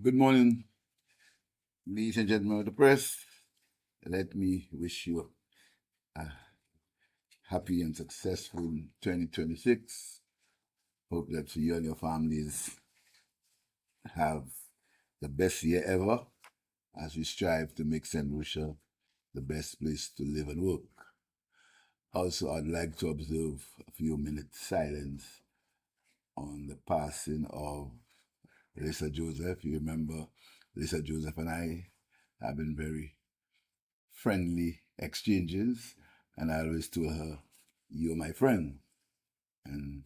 Good morning, ladies and gentlemen of the press. Let me wish you a happy and successful 2026. Hope that you and your families have the best year ever as we strive to make St. Lucia the best place to live and work. Also, I'd like to observe a few minutes silence on the passing of Lisa Joseph. You remember Lisa Joseph and I have been very friendly exchanges, and I always told her, "You're my friend," and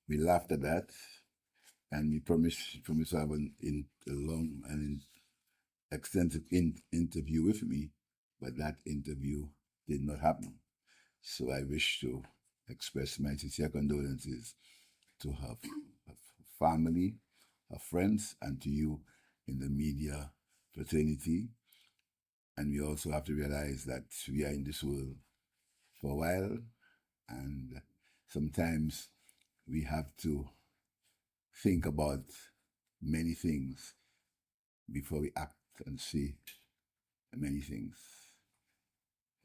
we laughed at that, and we promised to have a long and extensive interview with me, but that interview did not happen. So I wish to express my sincere condolences to her family, her friends, and to you in the media fraternity. And we also have to realize that we are in this world for a while, and sometimes we have to think about many things before we act and say many things,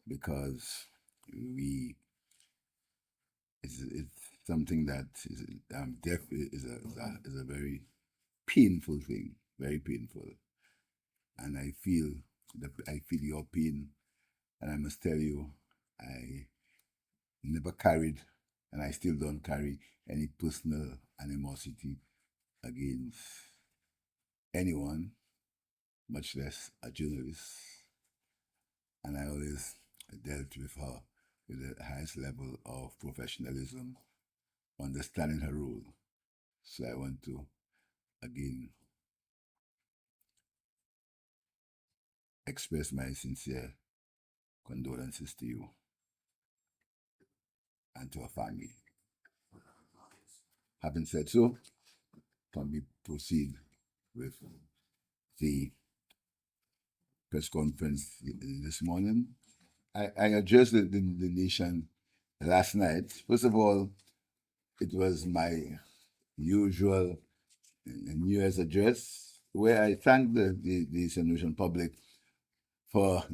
because it's something that death is a very painful thing, very painful, and I feel your pain, and I must tell you, I never carried, and I still don't carry any personal animosity against anyone, much less a journalist. And I always dealt with her with the highest level of professionalism, understanding her role. So I want to, again, express my sincere condolences to you and to her family. Having said so, can we proceed with the press conference this morning? I addressed the nation last night. First of all, it was my usual New Year's address where I thanked the St. Lucian public for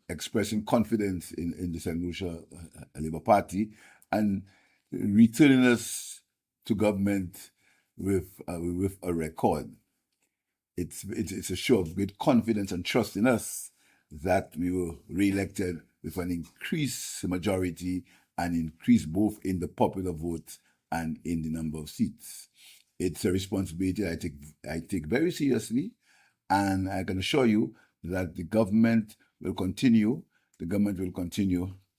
expressing confidence in the St. Lucia Labour Party and returning us to government with a record. It's a show of great confidence and trust in us that we were re-elected with an increased majority and increase both in the popular vote and in the number of seats. It's a responsibility I take very seriously, and I can assure you that the government will continue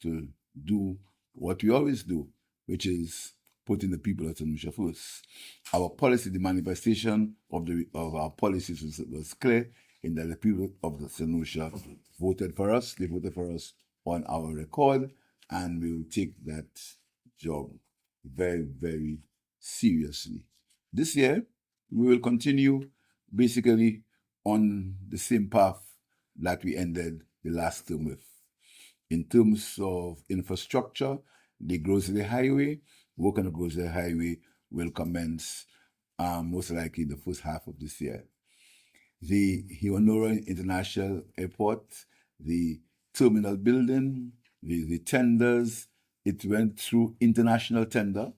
to do what we always do, which is putting the people of St. Lucia first. Our policy, the manifestation of our policies was clear in that the people of St. Lucia voted for us. They voted for us on our record, and we will take that job very, very seriously. This year, we will continue basically on the same path that we ended the last term with. In terms of infrastructure, the Grocery Highway, work on the Grocery Highway will commence most likely the first half of this year. The Honora International Airport, the terminal building, the tenders, it went through international tender.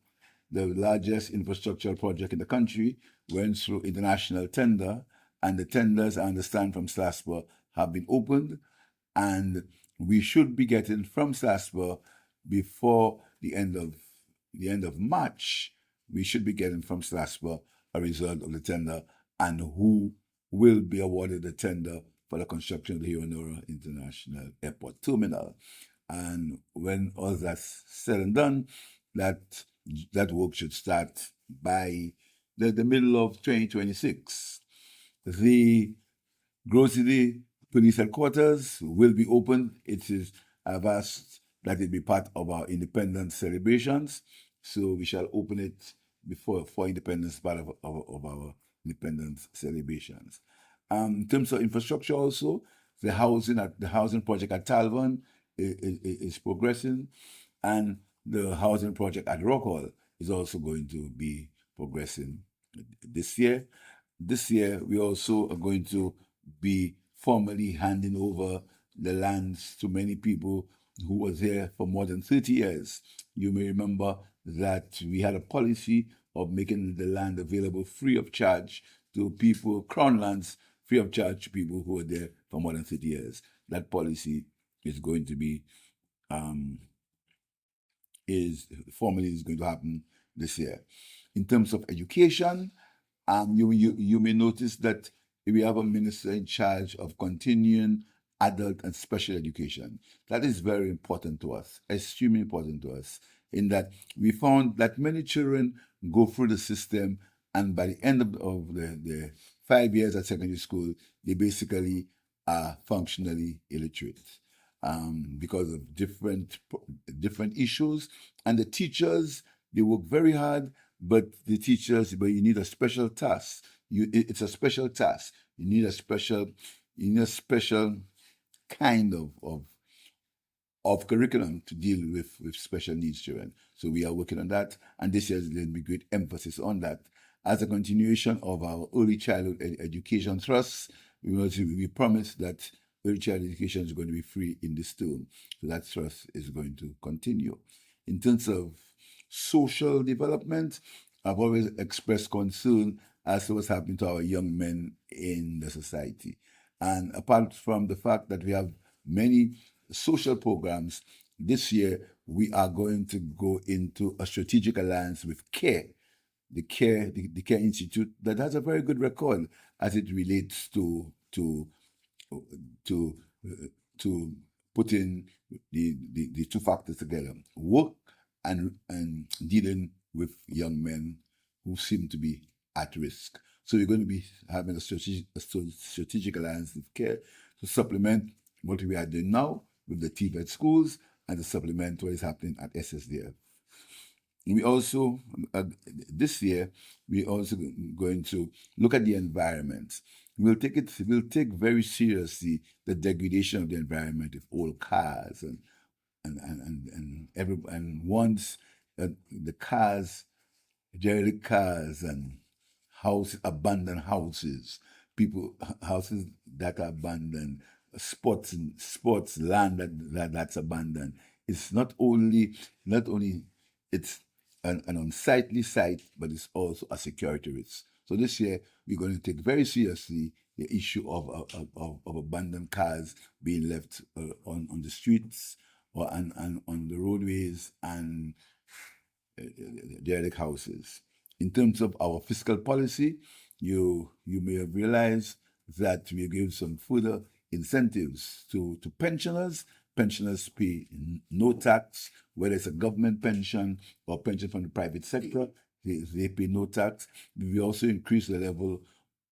The largest infrastructure project in the country went through international tender, and the tenders, I understand from SLASPA, have been opened, and we should be getting from SLASPA before the end of March. We should be getting from SLASPA a result of the tender and who will be awarded the tender for the construction of the Honora International Airport Terminal. And when all that's said and done, that work should start by the middle of 2026. The Grocery Police Headquarters will be open. I've asked that it be part of our independence celebrations, so we shall open it for independence, part of our independence celebrations. In terms of infrastructure, also the housing project at Talvan is progressing, and the housing project at Rockhall is also going to be progressing this year. this year we also are going to be formally handing over the lands to many people who was there for more than 30 years. You may remember that we had a policy of making the land available free of charge to people, crown lands free of charge to people who were there for more than 30 years. That policy is going to be is formally is going to happen this year. In terms of education, you may notice that we have a minister in charge of continuing adult and special education. That is very important to us, extremely important to us, in that we found that many children go through the system, and by the end of the 5 years at secondary school, they basically are functionally illiterate. Because of different issues, and the teachers, they work very hard, but you need a special task. It's a special task. You need a special kind of curriculum to deal with special needs children. So we are working on that, and this year there'll be great emphasis on that. As a continuation of our early childhood education thrust, we promise that early childhood education is going to be free in this term. So that thrust is going to continue. In terms of social development, I've always expressed concern as to what's happening to our young men in the society. And apart from the fact that we have many social programs, this year we are going to go into a strategic alliance with CARE, the CARE Institute, that has a very good record as it relates to putting the two factors together: work and dealing with young men who seem to be at risk. So we're going to be having a strategic alliance with CARE to supplement what we are doing now with the TVET schools and to supplement what is happening at SSDF. We also, this year, we're also going to look at the environment. We'll take very seriously the degradation of the environment with old cars and once the cars, derelict cars and abandoned houses, houses that are abandoned, sports land that's abandoned. It's not only it's an unsightly site, but it's also a security risk. So this year we're going to take very seriously the issue of abandoned cars being left on the streets or on the roadways and derelict houses. In terms of our fiscal policy, you may have realized that we give some further incentives to pensioners. Pensioners pay no tax, whether it's a government pension or pension from the private sector, they pay no tax. We also increase the level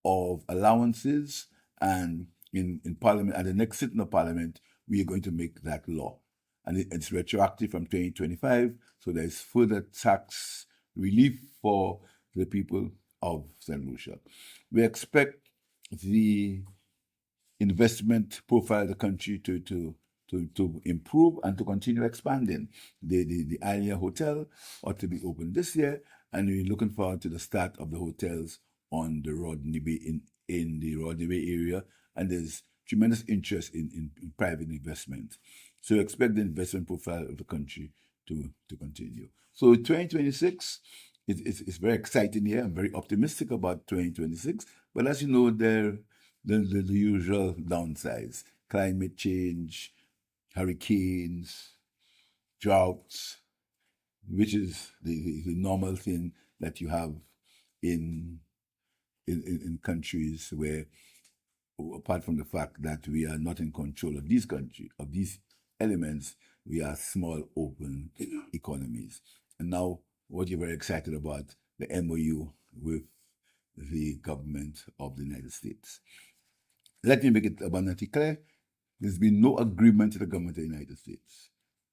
of allowances, and in Parliament, at the next sitting of Parliament, we are going to make that law. And it's retroactive from 2025, so there's further tax relief for the people of St. Lucia. We expect the investment profile of the country to improve and to continue expanding. The Alia Hotel ought to be open this year, and we're looking forward to the start of the hotels on the Rodney Bay in the Rodney Bay area, and there's tremendous interest in private investment. So expect the investment profile of the country to continue. So 2026 is very exciting here. I'm very optimistic about 2026, but as you know, the usual downsides: climate change, hurricanes, droughts, which is the normal thing that you have in countries where, apart from the fact that we are not in control of these elements, we are small, open economies. And now, what you're very excited about, the MOU with the government of the United States. Let me make it abundantly clear: there's been no agreement with the government of the United States.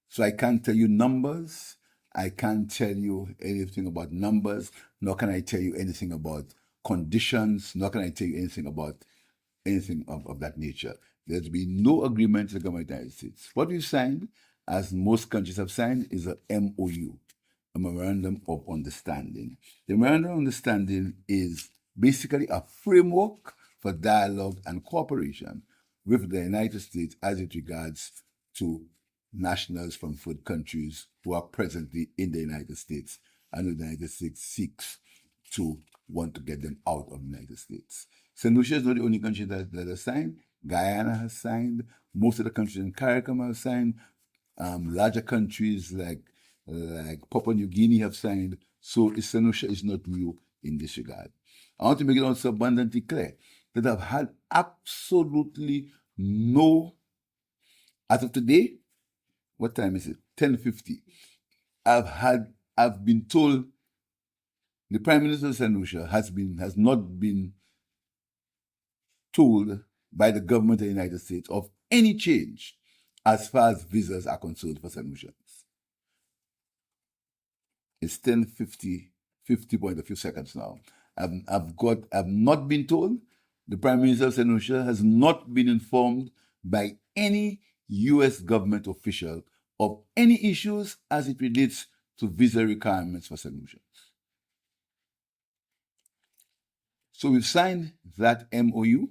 So I can't tell you numbers. I can't tell you anything about numbers, nor can I tell you anything about conditions, nor can I tell you anything about anything of that nature. There's been no agreement with the government of the United States. What we've signed, as most countries have signed, is a MOU, a Memorandum of Understanding. The Memorandum of Understanding is basically a framework for dialogue and cooperation with the United States as it regards to nationals from third countries who are presently in the United States, and the United States seeks to want to get them out of the United States. St. Lucia is not the only country that has signed. Guyana has signed. Most of the countries in CARICOM have signed. Larger countries like Papua New Guinea have signed. So St. Lucia is not new in this regard. I want to make it also abundantly clear that I've had absolutely no, as of today, what time is it? 10:50. I've been told the Prime Minister of St. Lucia has not been told by the government of the United States of any change as far as visas are concerned for St. Lucians. It's 10:50 point a few seconds now. I've not been told. The Prime Minister of St. Lucia has not been informed by any U.S. government official of any issues as it relates to visa requirements for St. Lucians. So we've signed that MOU,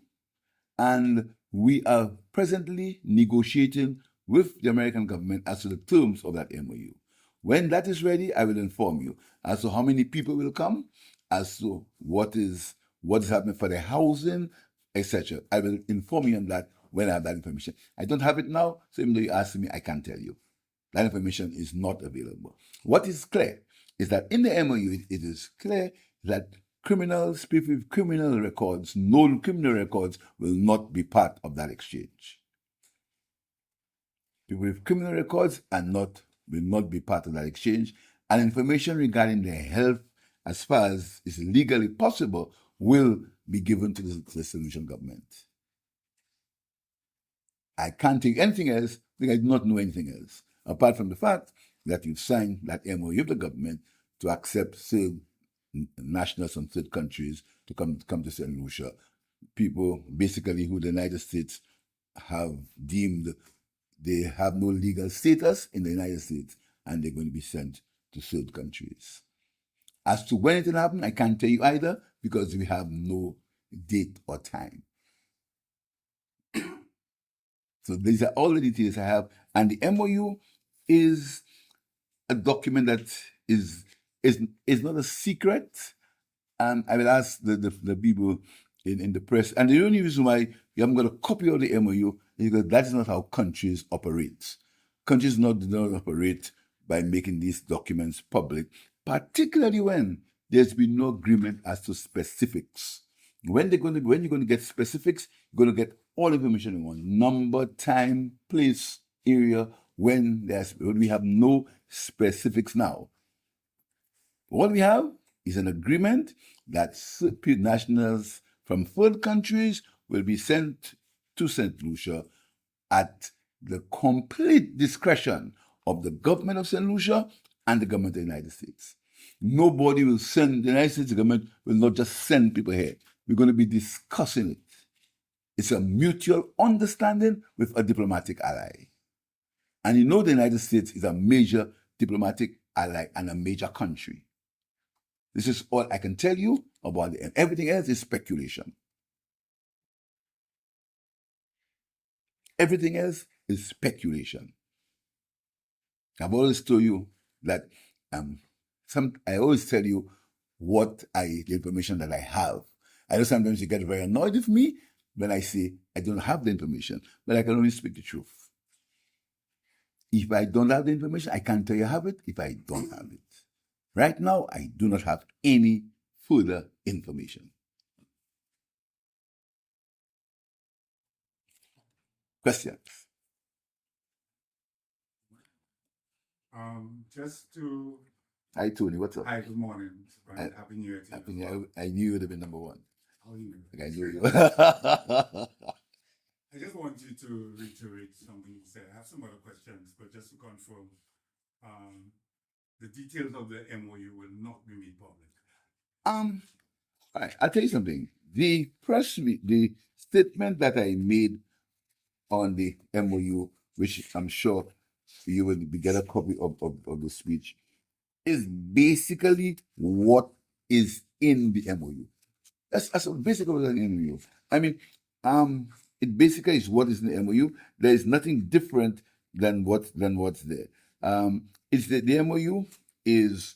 and we are presently negotiating with the American government as to the terms of that MOU. When that is ready, I will inform you as to how many people will come, as to what is happening for the housing, etc. I will inform you on that when I have that information. I don't have it now, so even though you ask me, I can't tell you. That information is not available. What is clear is that in the MOU, it is clear that criminals, people with criminal records, known criminal records, will not be part of that exchange. People with criminal records will not be part of that exchange, and information regarding their health, as far as is legally possible, will be given to the St. Lucian government. I can't think anything else because I do not know anything else, apart from the fact that you've signed that MOU with the government to accept certain nationals from third countries to come to St. Lucia. People basically who the United States have deemed they have no legal status in the United States, and they're going to be sent to third countries. As to when it will happen, I can't tell you either, because we have no date or time. So these are all the details I have, and the MOU is a document that is not a secret. And I will ask the people in the press, and the only reason why you haven't got a copy of the MOU is because that is not how countries operate. Countries do not operate by making these documents public, particularly when there's been no agreement as to specifics. When you're going to get specifics, you're going to get all information in one: number, time, place, area. When we have no specifics now, what we have is an agreement that nationals from third countries will be sent to St. Lucia at the complete discretion of the government of St. Lucia and the government of the United States. Nobody will send, the United States government will not just send people here. We're going to be discussing it. It's a mutual understanding with a diplomatic ally. And you know the United States is a major diplomatic ally and a major country. This is all I can tell you about it, and everything else is speculation. Everything else is speculation. I've always told you that I always tell you the information that I have. I know sometimes you get very annoyed with me when I say I don't have the information, but I can only speak the truth. If I don't have the information, I can't tell you I have it if I don't have it. Right now, I do not have any further information. Questions? Just to... Hi, Tony. What's up? Hi, good morning. Happy New Year to you. Happy New Year. I knew you would have been number one. How are you? Like I knew you. I just want you to reiterate something you said. I have some other questions, but just to confirm, the details of the MOU will not be made public. All right, I'll tell you something. The statement that I made on the MOU, which I'm sure you will get a copy of the speech, is basically what is in the MOU. That's basically what an MOU. I mean, it basically is what is in the MOU. There is nothing different than what's there. It's the MOU is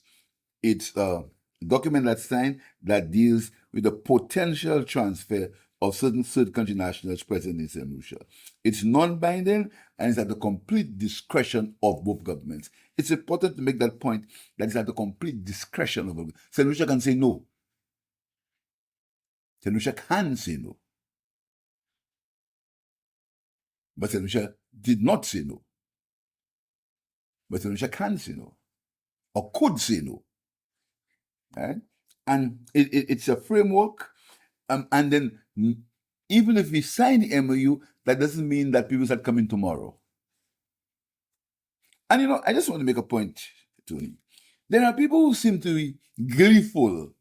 it's a document that's signed that deals with the potential transfer of certain third country nationals present in St. Lucia. It's non-binding and it's at the complete discretion of both governments. It's important to make that point that it's at the complete discretion of both. St. Lucia can say no. St. Lucia can say no. But St. Lucia did not say no. But St. Lucia can say no. Or could say no. Right? And it's a framework. And then even if we sign the MOU, that doesn't mean that people start coming tomorrow. And I just want to make a point, Tony. There are people who seem to be gleeful.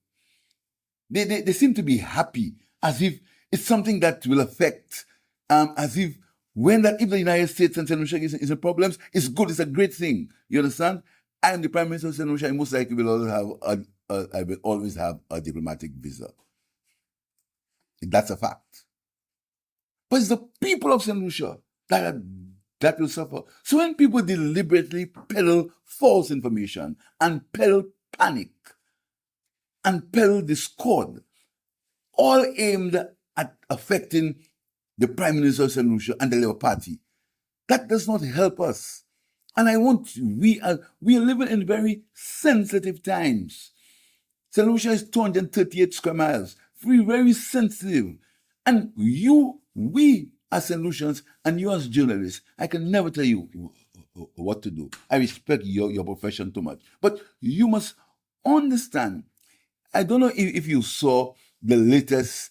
They seem to be happy, as if it's something that will affect, as if if the United States and St. Lucia is in problems, it's good, it's a great thing. You understand? I am the Prime Minister of St. Lucia. I most likely I will always have a diplomatic visa. That's a fact. But it's the people of St. Lucia that will suffer. So when people deliberately peddle false information and peddle panic and peddle discord, all aimed at affecting the Prime Minister of St. Lucia and the Labour Party, that does not help us. And we are living in very sensitive times. St. Lucia is 238 square miles, very sensitive. And we as St. Lucians and you as journalists, I can never tell you what to do. I respect your profession too much. But you must understand, I don't know if you saw the latest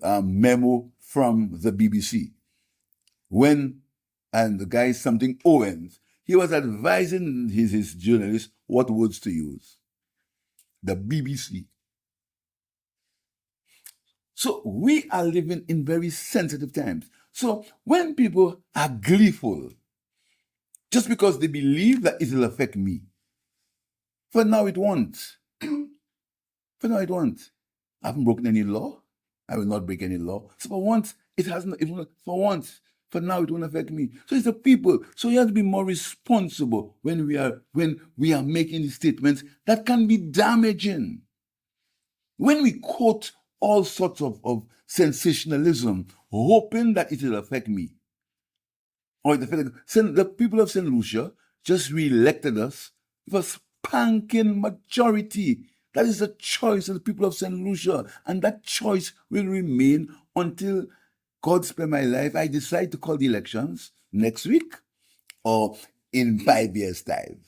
memo from the BBC and the guy something Owens, he was advising his journalists what words to use. The BBC. So we are living in very sensitive times. So when people are gleeful, just because they believe that it will affect me, for now it won't. For now it won't. I haven't broken any law. I will not break any law. So for once, it hasn't. For once, for now, it won't affect me. So it's the people. So you have to be more responsible when we are making these statements that can be damaging. When we quote all sorts of sensationalism, hoping that it will affect me, or the people of St. Lucia just re-elected us with a spanking majority. That is the choice of the people of St. Lucia, and that choice will remain until, God spare my life, I decide to call the elections next week or in 5 years' time.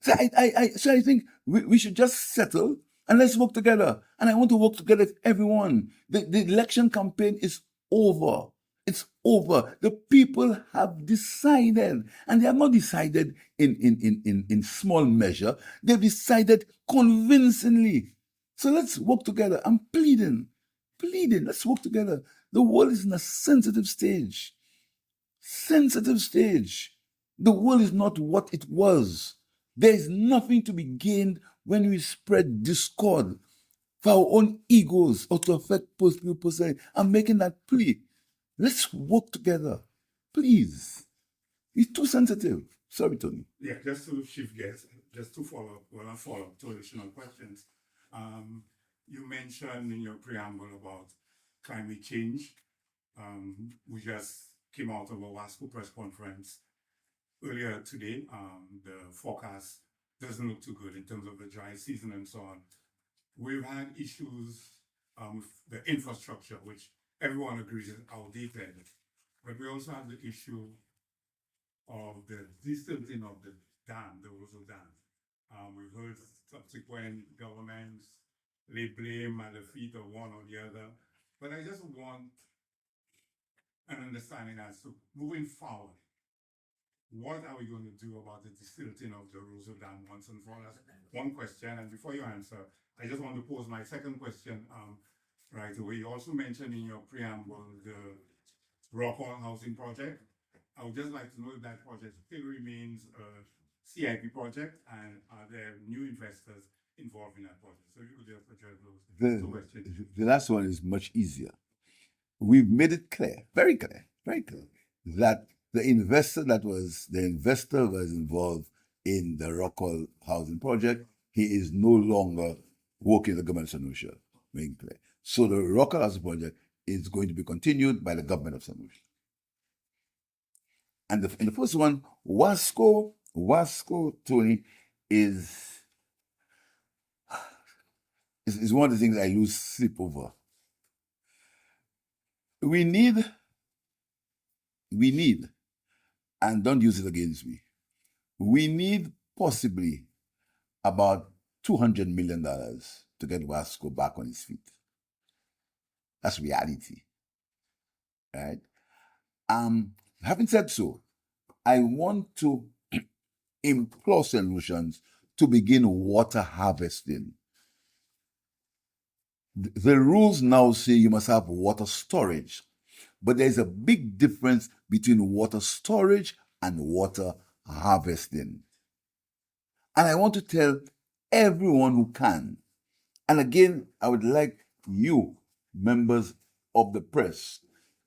So I think we should just settle and let's work together. And I want to work together with everyone. The election campaign is over. It's over. The people have decided, and they have not decided in small measure. They've decided convincingly. So let's work together. I'm pleading. Let's work together. The world is in a sensitive stage. The world is not what it was. There is nothing to be gained when we spread discord for our own egos or to affect people personally. I'm making that plea. Let's work together. Please. It's too sensitive. Sorry, Tony. Yeah, just to shift gears, just to follow up to additional questions. You mentioned in your preamble about climate change. We just came out of a WASCO press conference earlier today. The forecast doesn't look too good in terms of the dry season and so on. We've had issues with the infrastructure, which everyone agrees is outdated. But we also have the issue of the distancing of the dam, the Roseau Dam. We've heard subsequent governments lay blame at the feet of one or the other. But I just want an understanding as to moving forward, what are we going to do about the desilting of the Roseau Dam once and for all? That's one question. And before you answer, I just want to pose my second question right away. You also mentioned in your preamble the Rockwall housing project. I would just like to know if that project still remains a CIP project, and are there new investors involved in that project? So you could just address those two questions. The last one is much easier. We've made it clear, very clear, that the investor was involved in the Rockall housing project. He is no longer working in the government of St. Lucia. Making clear. So the Rockall housing project is going to be continued by the government of St. Lucia. And in the first one, Wasco, Tony, is one of the things I lose sleep over. We need, and don't use it against me, we need possibly about $200 million to get Wasco back on its feet. That's reality, right? Having said so, I want to implore St. Lucians to begin water harvesting. The rules now say you must have water storage, but there's a big difference between water storage and water harvesting. And I want to tell everyone who can, and again, I would like you, members of the press,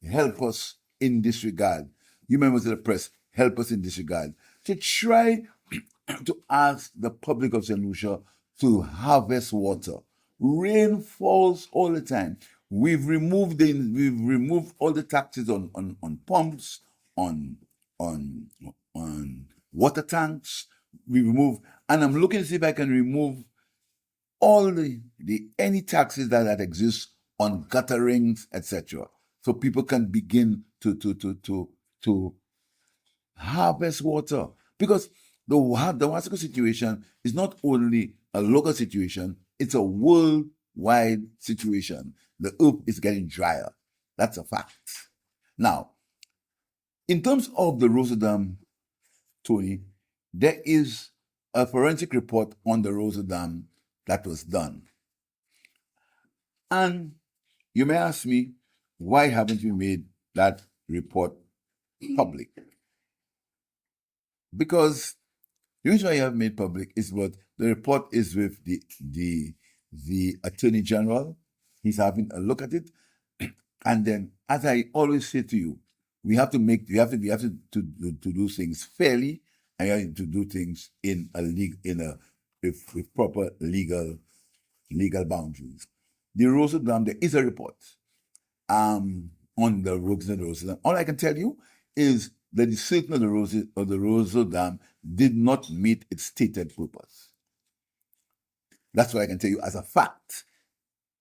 help us in this regard. You members of the press, help us in this regard, to try to ask the public of St. Lucia to harvest water. Rain falls all the time. We've removed all the taxes on pumps, on water tanks. We remove, and I'm looking to see if I can remove all any taxes that exist on gutterings, etc. So people can begin to harvest water, because the Wasco situation is not only a local situation, it's a worldwide situation. The earth is getting drier. That's a fact. Now, in terms of the Rosa Dam, Tony, there is a forensic report on the Rosa Dam that was done. And you may ask me, why haven't we made that report public? Because the reason why you have made public is what the report is with the Attorney General. He's having a look at it, and then, as I always say to you, we have to do things fairly, and we have to do things with proper legal boundaries. The Rosa Dam, there is a report on the Rosa Dam. All I can tell you is that the decision of the Rosa Dam did not meet its stated purpose. That's what I can tell you as a fact.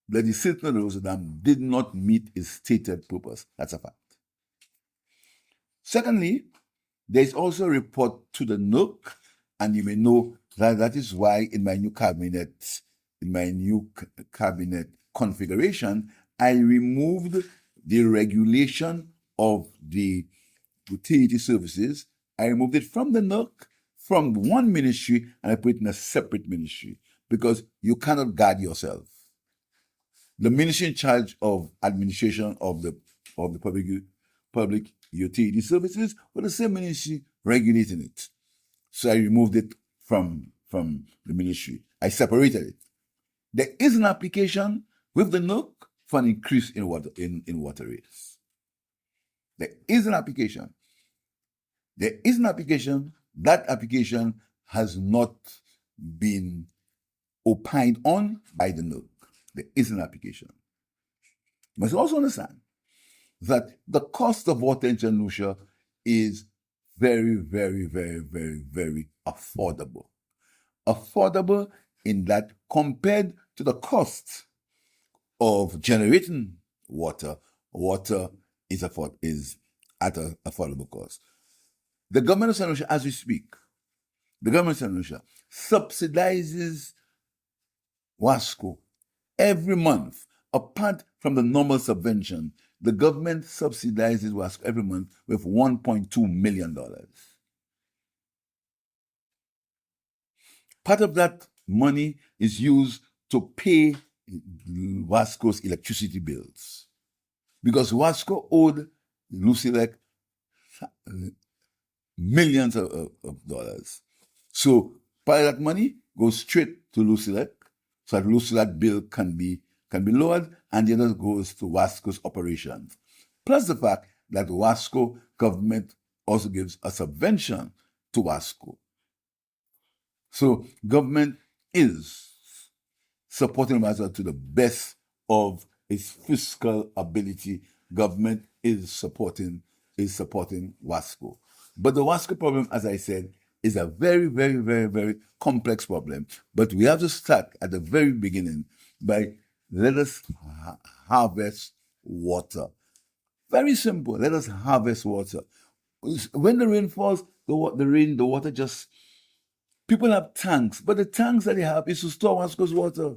The decision of the Rosa Dam did not meet its stated purpose. That's a fact. Secondly, there is also a report to the NUC, and you may know that is why in my new cabinet configuration, I removed the regulation of the utility services. I removed it from the NUC, from one ministry, and I put it in a separate ministry, because you cannot guard yourself. The ministry in charge of administration of the public utility services was the same ministry regulating it. So I removed it from the ministry. I separated it. There is an application with the NUC for an increase in water rates. There is an application. That application has not been opined on by the NUC. There is an application. You must also understand that the cost of water in St. Lucia is very, very, very, very, very affordable. Affordable in that, compared to the cost of generating water is at an affordable cost. The government of St. Lucia, as we speak, the government of St. Lucia subsidizes Wasco every month. Apart from the normal subvention, the government subsidizes Wasco every month with $1.2 million. Part of that money is used to pay Wasco's electricity bills, because Wasco owed Lucia millions of dollars. So part of that money goes straight to Lucia, so that Lucia bill can be lowered, and the other goes to Wasco's operations. Plus the fact that Wasco government also gives a subvention to Wasco. So government is supporting Wasco to the best of its fiscal ability. Government is supporting Wasco. But the Wasco problem, as I said, is a very, very, very, very complex problem. But we have to start at the very beginning by let us harvest water. Very simple. Let us harvest water. When the rain falls, the water just. People have tanks, but the tanks that they have is to store Wasco's water.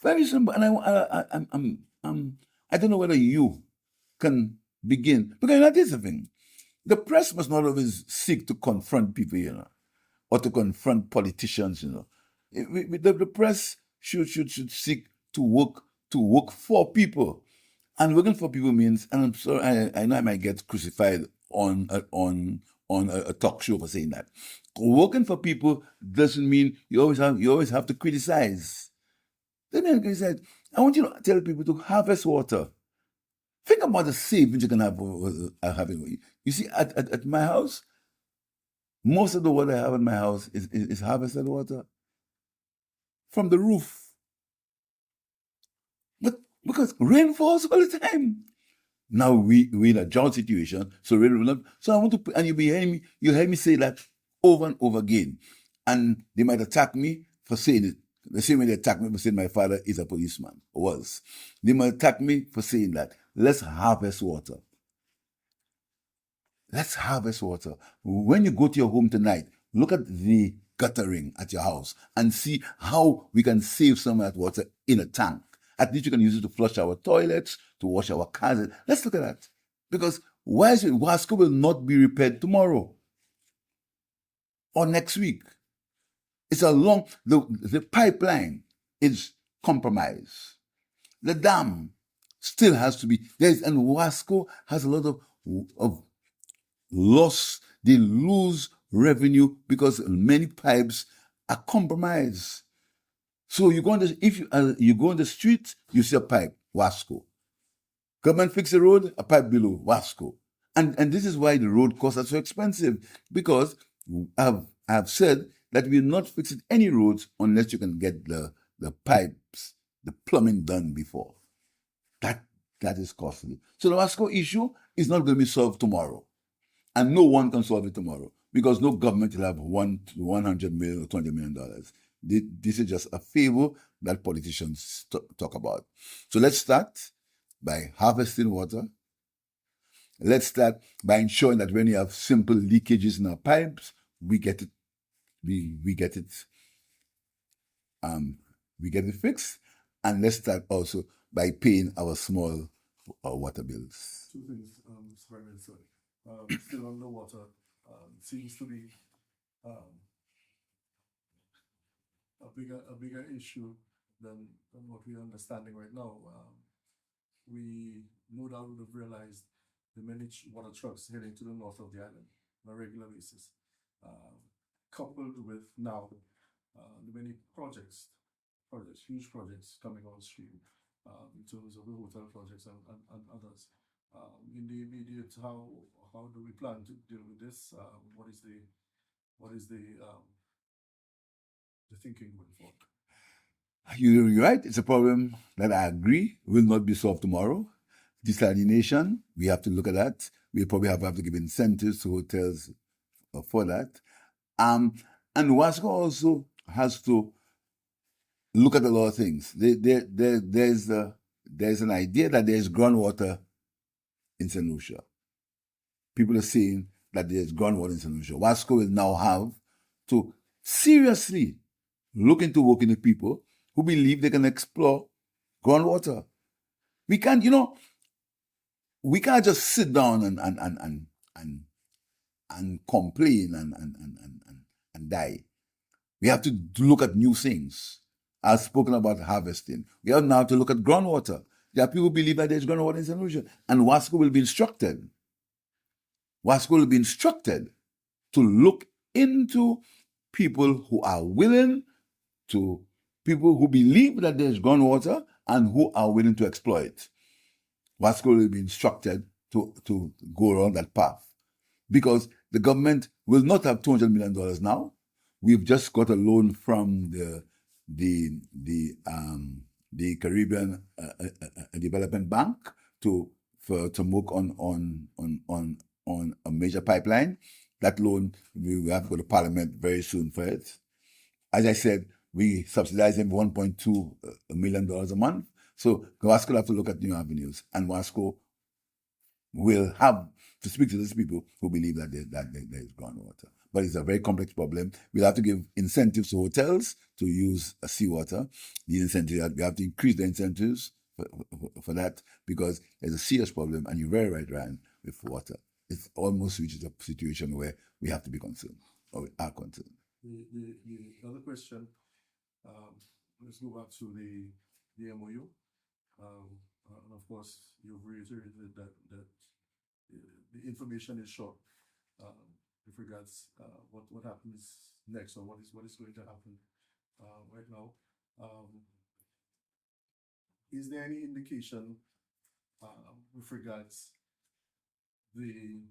Very simple. And I don't know whether you can begin, because that is the thing. The press must not always seek to confront people, or to confront politicians, The press should seek to work for people. And working for people means, and I'm sorry, I know I might get crucified on a talk show for saying that. Working for people doesn't mean you always have to criticize. Then I said, I want you to tell people to harvest water. Think about the savings you can have having. You see, at my house, most of the water I have in my house is harvested water from the roof. But because rain falls all the time. Now we in a drought situation, so rain will not. So I want to, and you hear me say that over and over again. And they might attack me for saying it. The same way they attack me for saying my father is a policeman, or was. They might attack me for saying that. Let's harvest water. Let's harvest water. When you go to your home tonight, look at the guttering at your house and see how we can save some of that water in a tank. At least you can use it to flush our toilets, to wash our cars. Let's look at that. Because why is it Wasco will not be repaired tomorrow or next week? It's a long, the pipeline is compromised. The dam still has to be, and Wasco has a lot of loss. They lose revenue because many pipes are compromised. So you go on you go on the street, you see a pipe, Wasco. Government fix the road, a pipe below, Wasco. And this is why the road costs are so expensive, because I've said that we're not fixing any roads unless you can get the pipes, the plumbing done before. That is costly. So the Wasco issue is not going to be solved tomorrow. And no one can solve it tomorrow, because no government will have $100 million or $20 million. This is just a favor that politicians talk about. So let's start by harvesting water. Let's start by ensuring that when you have simple leakages in our pipes, we get it. We get it fixed. And let's start also by paying our small water bills. Two things, still on the water, seems to be a bigger issue than what we're understanding right now. We no doubt would have realized the many water trucks heading to the north of the island on a regular basis, coupled with now the many projects, huge projects coming on stream in terms of the hotel projects and others. In the immediate, how do we plan to deal with this? What is the thinking going forward? You're right. It's a problem that I agree will not be solved tomorrow. Desalination, we have to look at that. We probably have to give incentives to hotels for that. And Wasco also has to look at a lot of things. There's an idea that there's groundwater in St. Lucia. People are saying that there's groundwater in St. Lucia. Wasco will now have to seriously look into working with people who believe they can explore groundwater. We can't, we can't just sit down and complain and die. We have to look at new things. I've spoken about harvesting. We have now to look at groundwater. There are people who believe that there's groundwater in St. Lucia, and Wasco will be instructed. Wasco will be instructed to look into people who are willing to, people who believe that there's groundwater and who are willing to exploit. Wasco will be instructed to go around that path, because the government will not have $200 million now. We've just got a loan from the Caribbean Development Bank to work on a major pipeline. That loan, we have to go to Parliament very soon for it. As I said, we subsidize them $1.2 million a month. So Wasco will have to look at new avenues, and Wasco will have to speak to those people who believe that there is groundwater. But it's a very complex problem. We'll have to give incentives to hotels to use seawater. The incentive, we have to increase the incentives for that, because there's a serious problem, and you're very right, Ryan, with water. It's almost reaches a situation where we have to be concerned, or we are concerned. The other question, let's go back to the MOU. And of course, you've reiterated that the information is short with regards what happens next, or what is going to happen right now. Is there any indication with regards the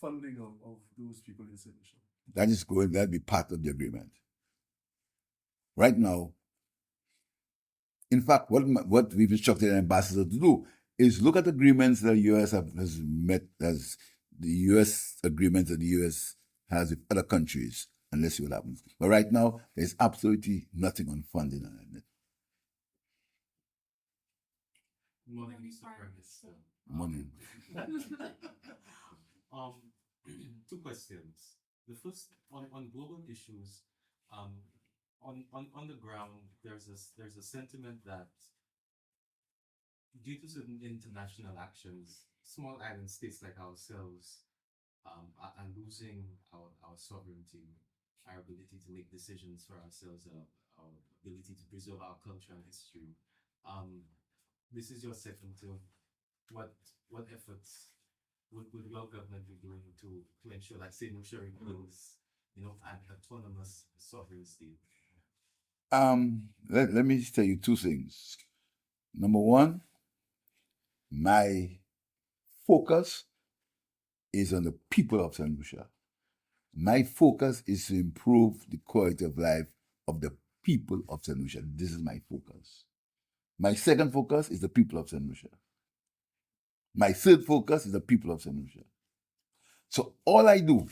funding of those people in St. Lucia? That is going, that'll be part of the agreement. Right now, in fact, what we've instructed the ambassador to do is look at agreements that the U.S. has met, as the U.S. agreements that the U.S. has with other countries, and let's see what happens. But right now, there's absolutely nothing on funding on it. Morning, Mr. Curtis. Money. Two questions. The first, on global issues, on the ground, there's a sentiment that due to certain international actions, small island states like ourselves are losing our sovereignty, our ability to make decisions for ourselves, our ability to preserve our culture and history. This is your second term. What efforts would your government be doing to ensure that St. Lucia remains, an autonomous sovereign state? Let me tell you two things. Number one, my focus is on the people of St. Lucia. My focus is to improve the quality of life of the people of St. Lucia. This is my focus. My second focus is the people of St. Lucia. My third focus is the people of St. Lucia. So all I do,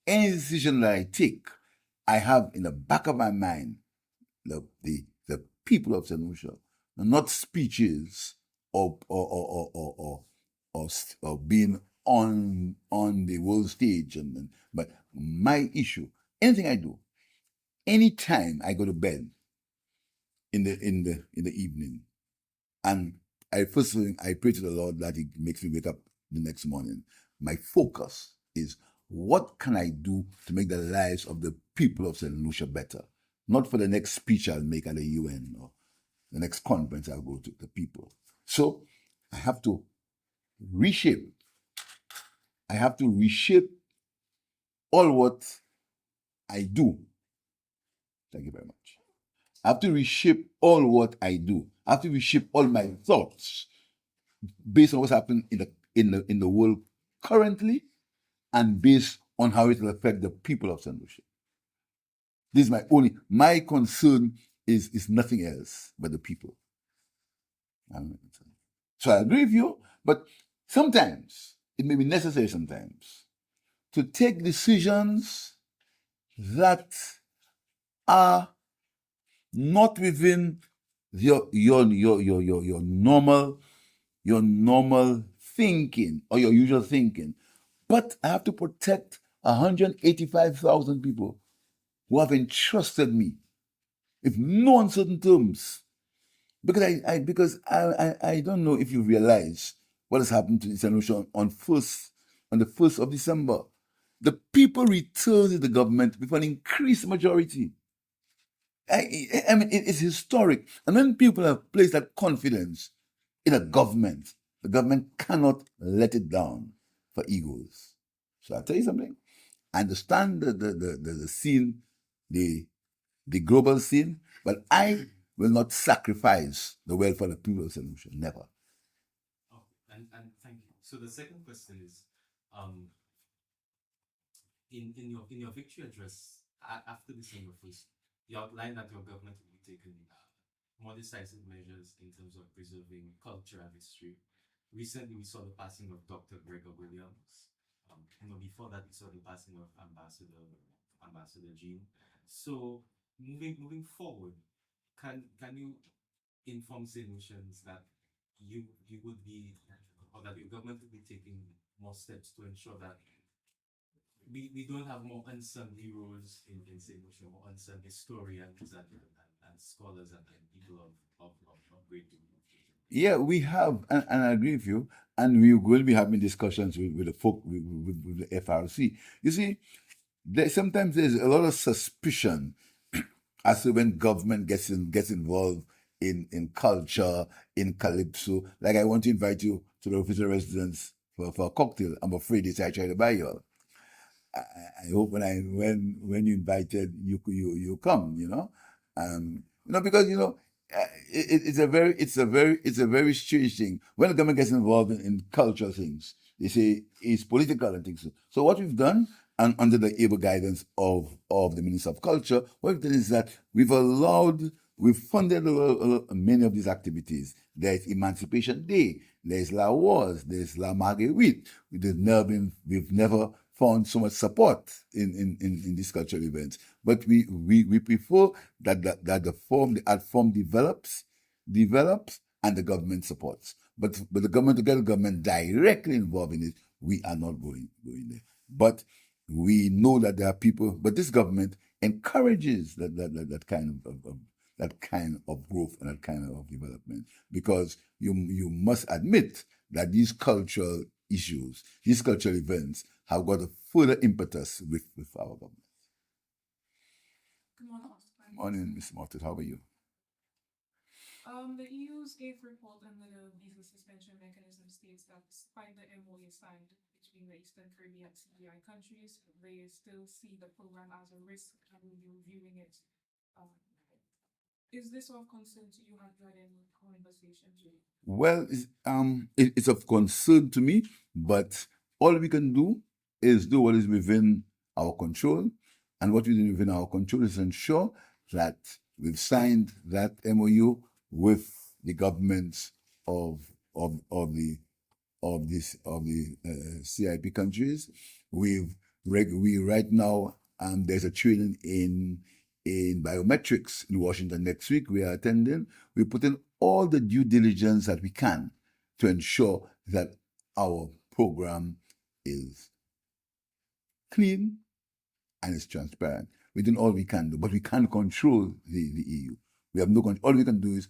any decision that I take, I have in the back of my mind the people of St. Lucia, not speeches or being on the world stage, but my issue. Anything I do, anytime I go to bed in the evening, and first thing I pray to the Lord that He makes me wake up the next morning. My focus is, what can I do to make the lives of the people of St. Lucia better? Not for the next speech I'll make at the UN or the next conference I'll go to the people. So I have to reshape. I have to reshape all what I do. Thank you very much. I have to reshape all what I do. I have to reshape all my thoughts based on what's happening in the world currently, and based on how it will affect the people of St. Lucia. This is my concern is nothing else but the people. So I agree with you, but sometimes it may be necessary sometimes to take decisions that are not within your normal thinking or your usual thinking. But I have to protect 185,000 people who have entrusted me with no uncertain terms. Because I don't know if you realize what has happened to St. Lucia on the 1st of December. The people returned to the government with an increased majority. I mean, it's historic. And when people have placed that confidence in a government, the government cannot let it down for egos. So I'll tell you something. I understand the scene, the global scene, but I will not sacrifice the welfare of the people of St. Lucia. Never. Oh, and thank you. So the second question is, um, in your victory address after December 1st, you outlined that your government will be taking more decisive measures in terms of preserving culture and history. Recently, we saw the passing of Dr. Gregor Williams. Before that, we saw the passing of Ambassador Jean. So, moving forward, can you inform St. Lucians that you would be, or that your government will be taking more steps to ensure that we don't have more unsung heroes in St. Lucia, more unsung historians and scholars and people of great degree. Yeah, we have, and I agree with you. And we will be having discussions with the folk, with the FRC. You see, sometimes there's a lot of suspicion as to when government gets involved in culture, in calypso. Like I want to invite you to the official residence for a cocktail. I'm afraid they say I try to buy you all. I hope when you invited you come, because it's a very strange thing when the government gets involved in cultural things. They say it's political and things. So what we've done, and under the able guidance of the Minister of Culture, what we've done is that we've funded many of these activities. There's Emancipation Day, there's La Wars, there's La Marguerite. We've never found so much support in these cultural events. But we prefer that the art form develops and the government supports. But the government, to get the government directly involved in it, we are not going there. But we know that there are people, but this government encourages that kind of growth and that kind of development, because you must admit that these cultural issues, these cultural events have got a further impetus with our government. Good morning. Morning, Ms. Martin. How are you? The EU's eighth report on the visa suspension mechanism states that despite the MOA signed between the Eastern Caribbean CDI countries, they still see the program as a risk and will be reviewing it. Is this of concern to you? Have you had any conversations with? Well, it's of concern to me, but all we can do is do what is within our control. And what we do within our control is ensure that we've signed that MOU with the governments of the CIP countries. We right now there's a training in biometrics in Washington next week. We are attending. We put in all the due diligence that we can to ensure that our program is clean and is transparent. We're doing all we can do, but we can't control the EU. We have no control. All we can do is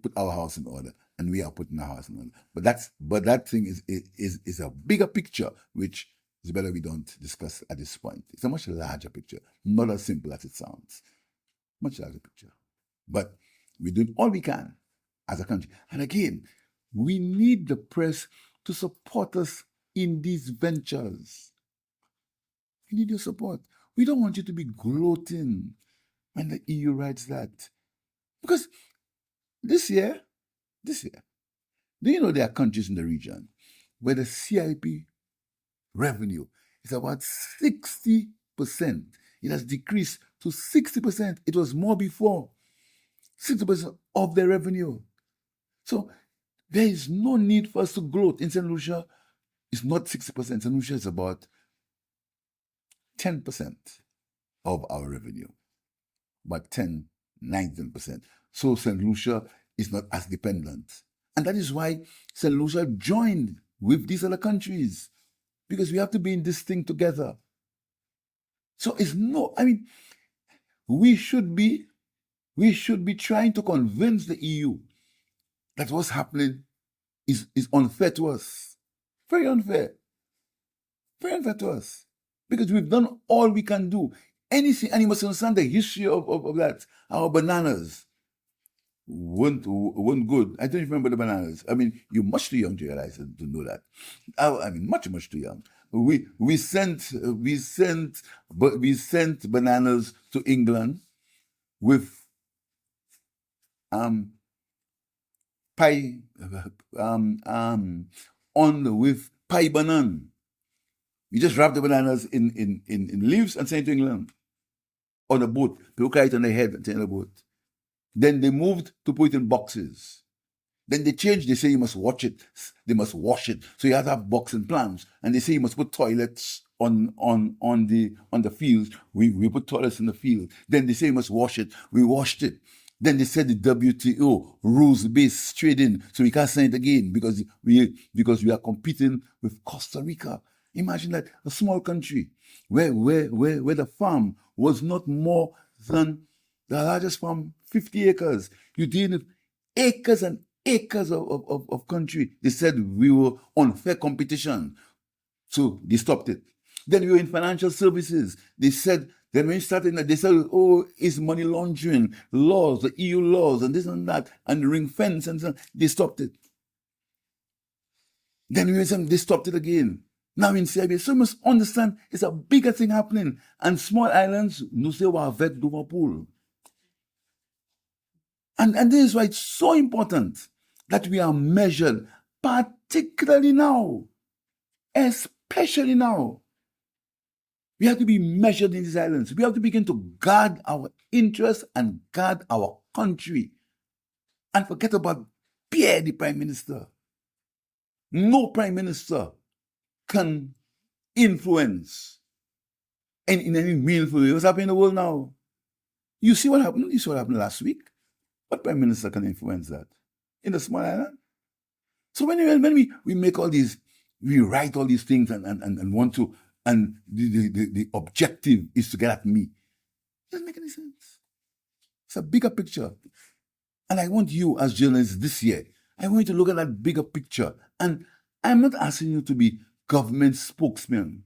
put our house in order, and we are putting our house in order. But that thing is a bigger picture, which is better we don't discuss at this point. It's a much larger picture, not as simple as it sounds. Much larger picture. But we're doing all we can as a country. And again, we need the press to support us in these ventures. We need your support. We don't want you to be gloating when the EU writes that. Because this year, do you know there are countries in the region where the CIP revenue is about 60%. It has decreased to 60%. It was more before. 60% of the revenue. So there is no need for us to gloat. In St. Lucia, it's not 60%. St. Lucia is about 10% of our revenue. About 10, 19%. So St. Lucia is not as dependent. And that is why St. Lucia joined with these other countries, because we have to be in this thing together. So we should be trying to convince the EU that what's happening is unfair to us. Very unfair. Very unfair to us. Because we've done all we can do. Anything, and you must understand the history of that. Our bananas weren't good. I don't remember the bananas. You're much too young to realize to know that. Much, much too young. we sent bananas to England with pie with pie banana. You just wrap the bananas in leaves and send it to England on a boat. People carry it on their head and send it on a boat. Then they moved to put it in boxes. Then they changed. They say you must watch it. They must wash it. So you have to have boxing plants. And they say you must put toilets on the fields. We put toilets in the field. Then they say you must wash it. We washed it. Then they said the WTO rules-based trading, so we can't send it again because we are competing with Costa Rica. Imagine that, a small country where the farm was not more than the largest farm, 50 acres. You deal with acres and acres of country. They said we were unfair competition, so they stopped it. Then we were in financial services. They said, then when you started, they said, oh, it's money laundering laws, the EU laws, and this and that, and the ring fence, and so on. They stopped it. Then they stopped it again. Now in Serbia, so you must understand it's a bigger thing happening. And small islands, nous sommes avec Liverpool. And this is why it's so important that we are measured, particularly now, especially now. We have to be measured in these islands. We have to begin to guard our interests and guard our country. And forget about Pierre, the Prime Minister. No Prime Minister can influence in any meaningful way what's happening in the world now. You see what happened? You saw what happened last week. What Prime Minister can influence that? In the small island? So when we make all these, we write all these things and want to, and the objective is to get at me. It doesn't make any sense. It's a bigger picture. And I want you as journalists this year, I want you to look at that bigger picture. And I'm not asking you to be government spokesman.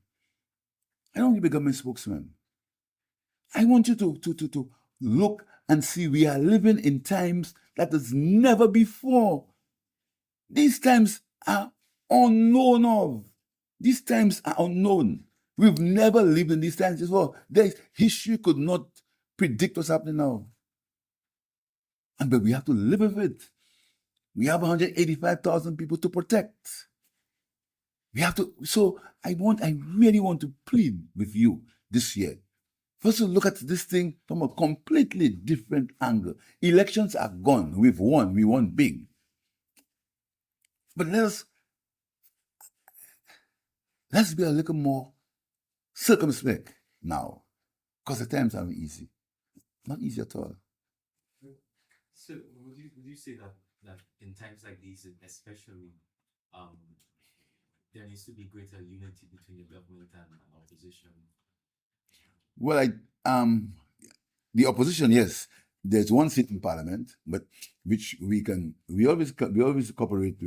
I don't want you to be government spokesman. I want you to look and see we are living in times that is never before. These times are unknown of. These times are unknown. We've never lived in these times before. History could not predict what's happening now. But we have to live with it. We have 185,000 people to protect. We have to. So I really want to plead with you this year. First, to look at this thing from a completely different angle. Elections are gone. We've won. We won big. But let's be a little more circumspect now, because the times aren't easy. Not easy at all. So would you say that in times like these, especially, there needs to be greater unity between the government and opposition? Well, the opposition, yes, there's one seat in Parliament, but which we always cooperate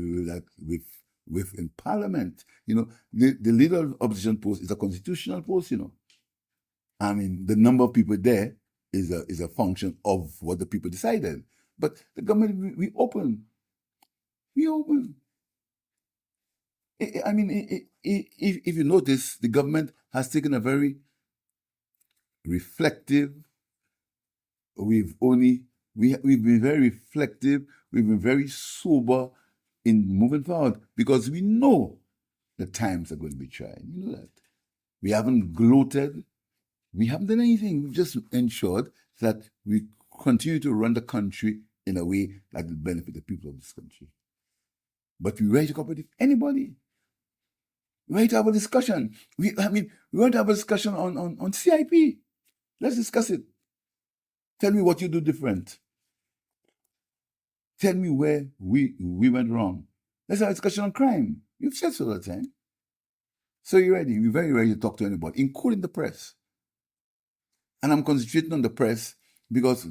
with in Parliament. You know, the leader of the opposition post is a constitutional post. You know, I mean, the number of people there is a function of what the people decided. But the government, we open. I mean, if you notice, the government has taken a very reflective. We've been very reflective. We've been very sober in moving forward because we know the times are going to be trying. You know that. We haven't gloated. We haven't done anything. We've just ensured that we continue to run the country in a way that will benefit the people of this country. But we're ready to cooperate with anybody. We're ready to have a discussion. We want to have a discussion on CIP. Let's discuss it. Tell me what you do different. Tell me where we went wrong. Let's have a discussion on crime. You've said so all the time. So you're ready. We're very ready to talk to anybody, including the press. And I'm concentrating on the press because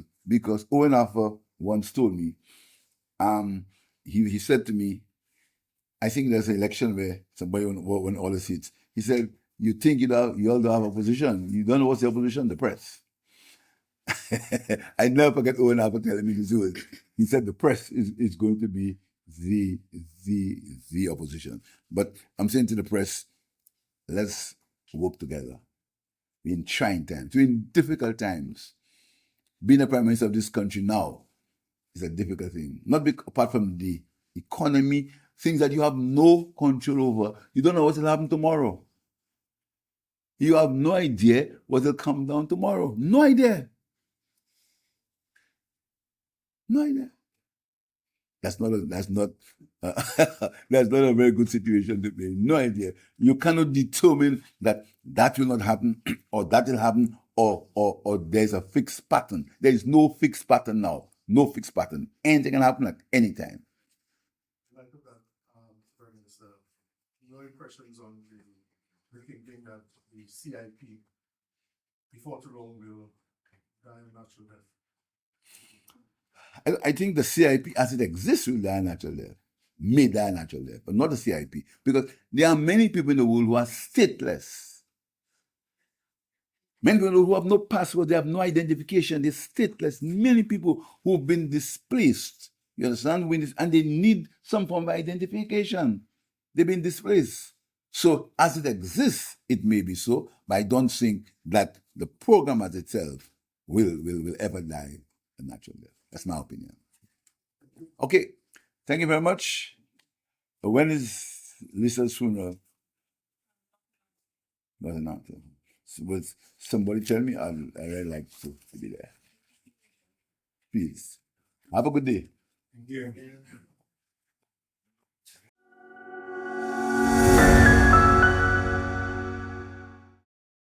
Owen Arthur once told me, he said to me, I think there's an election where somebody won all the seats. He said, you think you all don't have opposition. You don't know what's the opposition? The press. I never forget Owen Arthur telling me this. He said the press is going to be the opposition. But I'm saying to the press, let's work together. We're in trying times, we're in difficult times. Being a prime minister of this country now is a difficult thing. Apart from the economy, things that you have no control over. You don't know what will happen tomorrow. You have no idea what will come down tomorrow. No idea. No idea. That's not that's not a very good situation to be in. No idea. You cannot determine that will not happen or that will happen or there's a fixed pattern. There is no fixed pattern now. No fixed pattern. Anything can happen at any time. Like that, Prime Minister, no impressions on the thinking that the CIP before too long will die a natural death. I think the CIP as it exists will die a natural death. May die a natural death, but not the CIP. Because there are many people in the world who are stateless. Many people who have no passport, they have no identification, they're stateless. Many people who've been displaced, you understand? And they need some form of identification. They've been displaced. So as it exists, it may be so, but I don't think that the program as itself will ever die a natural death. That's my opinion. Okay, thank you very much. When is Lucia's funeral? Not an answer. Will somebody tell me? I'd really like to be there. Please. Have a good day. Thank you.